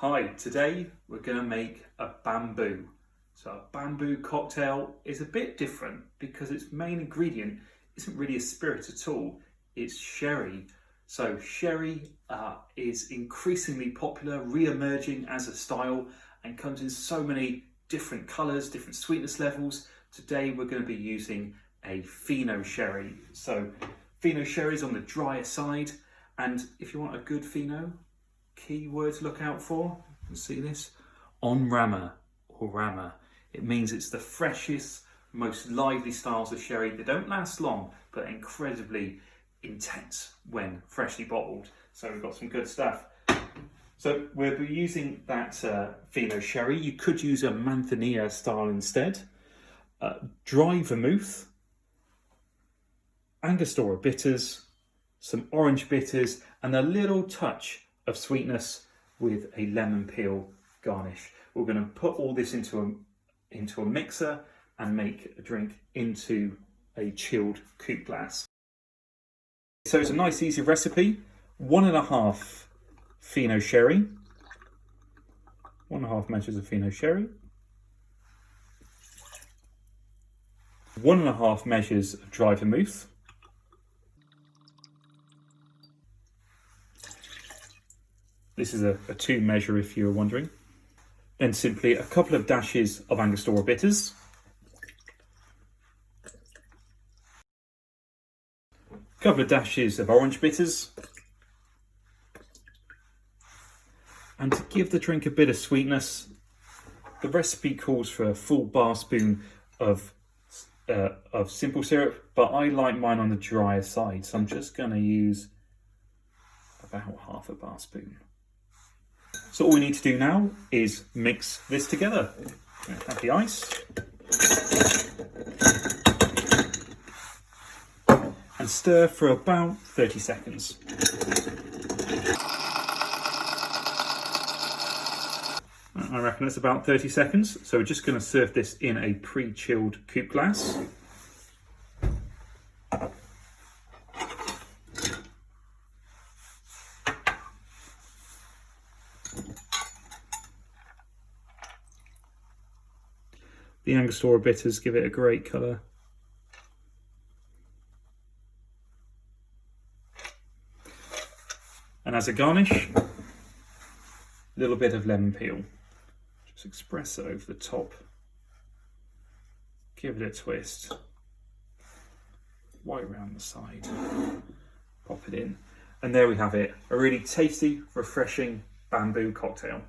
Hi, today we're going to make a bamboo. So a bamboo cocktail is a bit different because its main ingredient isn't really a spirit at all, it's sherry. So sherry is increasingly popular, re-emerging as a style and comes in so many different colours, different sweetness levels. Today we're going to be using a Fino sherry. So Fino sherry is on the drier side, and if you want a good Fino, key word to look out for, you can see this, on rama or rama. It means it's the freshest, most lively styles of sherry. They don't last long, but incredibly intense when freshly bottled. So we've got some good stuff. So we'll be using that Fino sherry. You could use a Manzanilla style instead. Dry vermouth, Angostura bitters, some orange bitters, and a little touch of sweetness with a lemon peel garnish. We're going to put all this into a mixer and make a drink into a chilled coupe glass. So it's a nice easy recipe. 1.5 Fino sherry, 1.5 measures of Fino sherry, 1.5 measures of dry vermouth, this is a 2 measure if you're wondering. Then simply a couple of dashes of Angostura bitters, a couple of dashes of orange bitters, and to give the drink a bit of sweetness, the recipe calls for a full bar spoon of simple syrup, but I like mine on the drier side, so I'm just going to use about half a bar spoon. So all we need to do now is mix this together. Add the ice. And stir for about 30 seconds. I reckon it's about 30 seconds. So we're just going to serve this in a pre-chilled coupe glass. The Angostura bitters give it a great colour. And as a garnish, a little bit of lemon peel. Just express it over the top. Give it a twist. White around the side. Pop it in. And there we have it. A really tasty, refreshing bamboo cocktail.